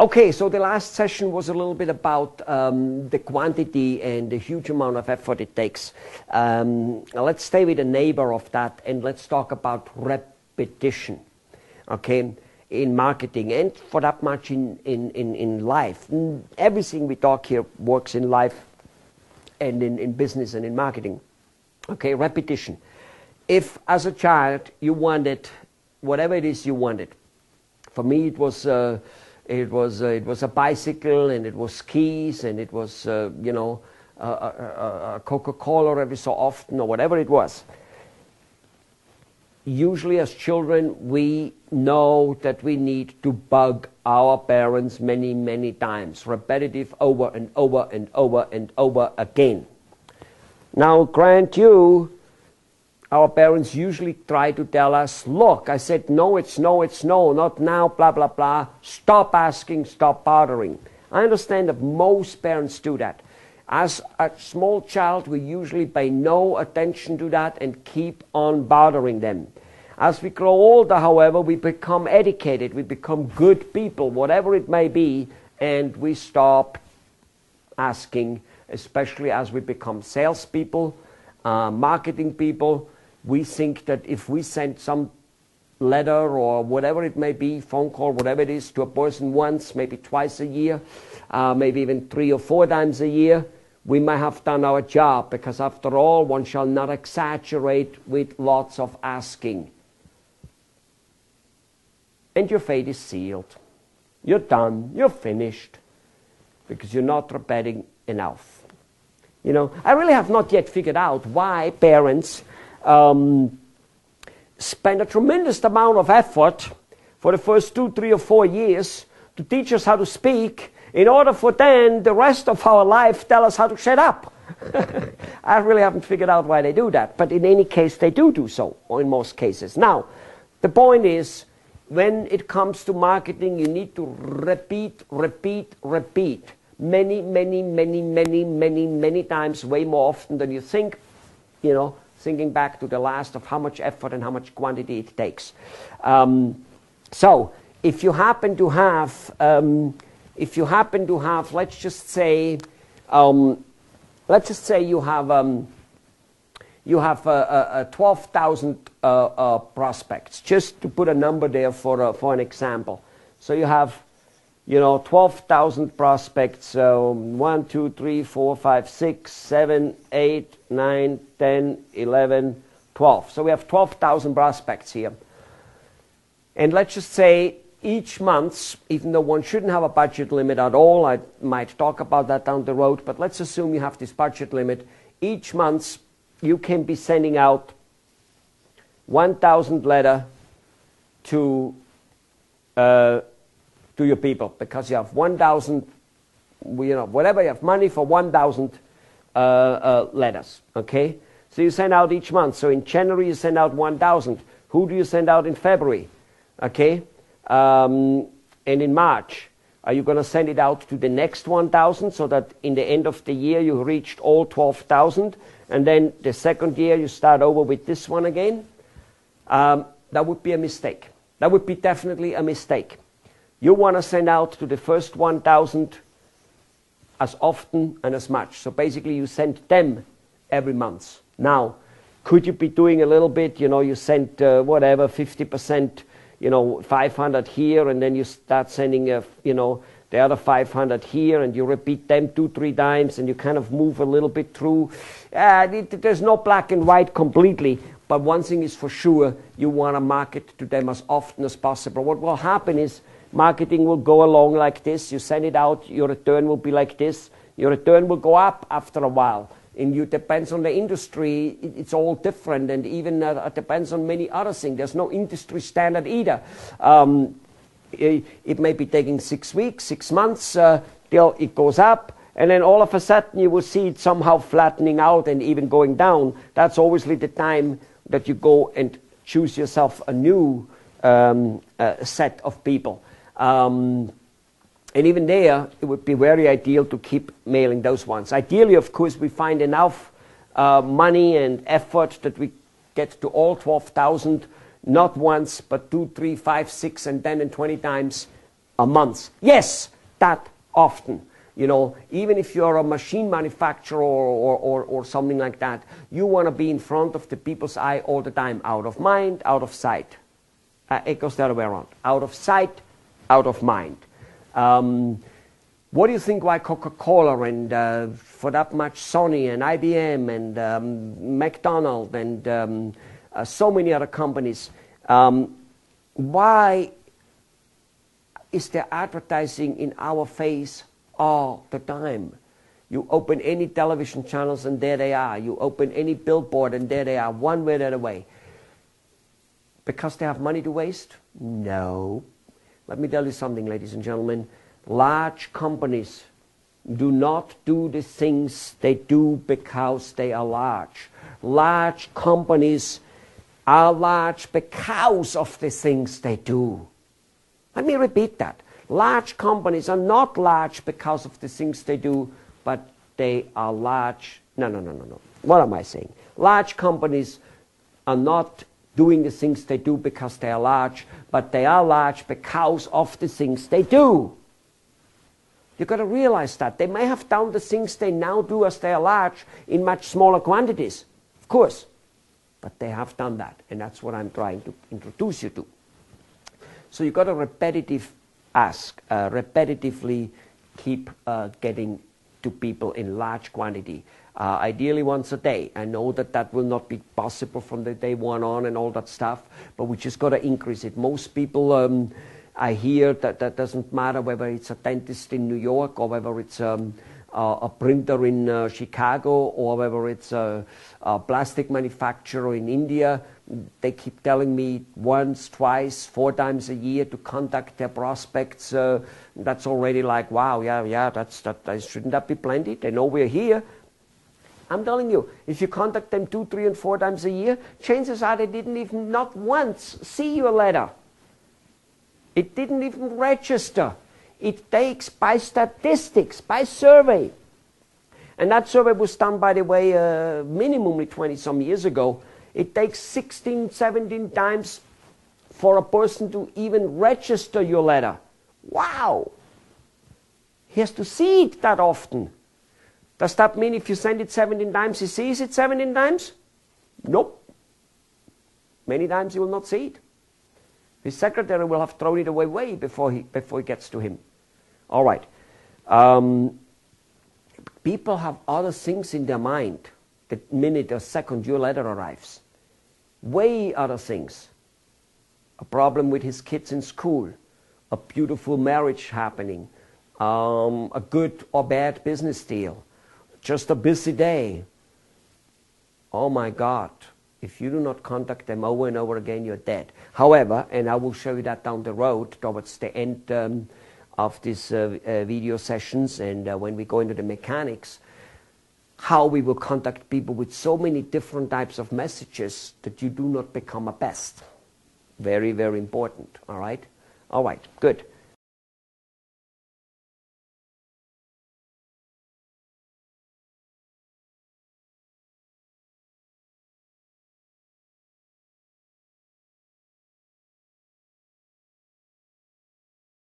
Okay, so the last session was a little bit about the quantity and the huge amount of effort it takes. Let's stay with a neighbor of that and let's talk about repetition, okay, in marketing and for that much in life. Everything we talk here works in life and in business and in marketing. Okay, repetition. If as a child you wanted whatever it is you wanted, for me it was a bicycle, and it was skis, and it was a Coca-Cola every so often, or whatever it was. Usually as children we know that we need to bug our parents many times, repetitive, over and over and over and over again. Now grant you, our parents usually try to tell us, look, I said no, it's no, it's no, not now, blah, blah, blah. Stop asking, stop bothering. I understand that most parents do that. As a small child, we usually pay no attention to that and keep on bothering them. As we grow older, however, we become educated, we become good people, whatever it may be, and we stop asking, especially as we become salespeople, marketing people. We think that if we send some letter or whatever it may be, phone call, whatever it is, to a person once, maybe twice a year, maybe even 3 or 4 times a year, we might have done our job, because after all, one shall not exaggerate with lots of asking. And your fate is sealed. You're done, you're finished, because you're not repeating enough. You know, I really have not yet figured out why parents spend a tremendous amount of effort for the first 2, 3, or 4 years to teach us how to speak, in order for then the rest of our life tell us how to shut up. I really haven't figured out why they do that, but in any case they do so, or in most cases. Now, the point is, when it comes to marketing, you need to repeat many times, way more often than you think, you know, thinking back to the last of how much effort and how much quantity it takes. So if you happen to have, let's just say you have 12,000 prospects, just to put a number there for an example. So you have, 12,000 prospects, 1, 2, 3, 4, 5, 6, 7, 8, 9, 10, 11, 12. So we have 12,000 prospects here. And let's just say each month, even though one shouldn't have a budget limit at all, I might talk about that down the road, but let's assume you have this budget limit. Each month you can be sending out 1,000 letters to your people, because you have 1,000, whatever, you have money for 1,000 letters, okay? So you send out each month. So in January you send out 1,000. Who do you send out in February, okay? And in March, are you going to send it out to the next 1,000, so that in the end of the year you reached all 12,000, and then the second year you start over with this one again? That would be a mistake. That would be definitely a mistake. You want to send out to the first 1,000 as often and as much. So basically you send them every month. Now, could you be doing a little bit, you sent whatever, 50%, 500 here, and then you start sending, the other 500 here, and you repeat them 2, 3 times, and you kind of move a little bit through. There's no black and white completely, but one thing is for sure, you want to market to them as often as possible. What will happen is, marketing will go along like this. You send it out, your return will be like this. Your return will go up after a while. And it depends on the industry. It's all different, and even it depends on many other things. There's no industry standard either. It may be taking 6 weeks, 6 months till it goes up, and then all of a sudden you will see it somehow flattening out and even going down. That's obviously the time that you go and choose yourself a new set of people. And even there, it would be very ideal to keep mailing those ones. Ideally, of course, we find enough money and effort that we get to all 12,000, not once, but 2, 3, 5, 6, and 10 and 20 times a month. Yes, that often. You know, even if you're a machine manufacturer or something like that, you want to be in front of the people's eye all the time. Out of mind, out of sight. It goes the other way around. Out of sight, out of mind. What do you think why Coca-Cola and for that much Sony and IBM and McDonald's and so many other companies, why is there advertising in our face all the time? You open any television channels and there they are. You open any billboard and there they are, one way or the other way. Because they have money to waste? No. Let me tell you something, ladies and gentlemen. Large companies do not do the things they do because they are large. Large companies are large because of the things they do. Let me repeat that. Large companies are not large because of the things they do, but they are large. No. What am I saying? Large companies are not doing the things they do because they are large, but they are large because of the things they do. You've got to realize that. They may have done the things they now do as they are large in much smaller quantities, of course. But they have done that, and that's what I'm trying to introduce you to. So you've got to repetitively keep getting to people in large quantity. Ideally once a day. I know that that will not be possible from the day one on and all that stuff, but we just got to increase it. Most people, I hear that doesn't matter whether it's a dentist in New York or whether it's a printer in Chicago or whether it's a plastic manufacturer in India. They keep telling me once, twice, 4 times a year to contact their prospects. That's already like, wow, shouldn't that be plenty? They know we're here. I'm telling you, if you contact them 2, 3, and 4 times a year, chances are they didn't even not once see your letter. It didn't even register. It takes by statistics, by survey. And that survey was done, by the way, minimally 20-some years ago. It takes 16, 17 times for a person to even register your letter. Wow! He has to see it that often. Does that mean if you send it 17 times, he sees it 17 times? Nope. Many times he will not see it. His secretary will have thrown it away way before it gets to him. All right. People have other things in their mind the minute or second your letter arrives. Way other things. A problem with his kids in school. A beautiful marriage happening. A good or bad business deal. Just a busy day. Oh my God. If you do not contact them over and over again, you're dead. However, and I will show you that down the road towards the end of these video sessions and when we go into the mechanics, how we will contact people with so many different types of messages that you do not become a pest. Very, very important. All right? All right, good.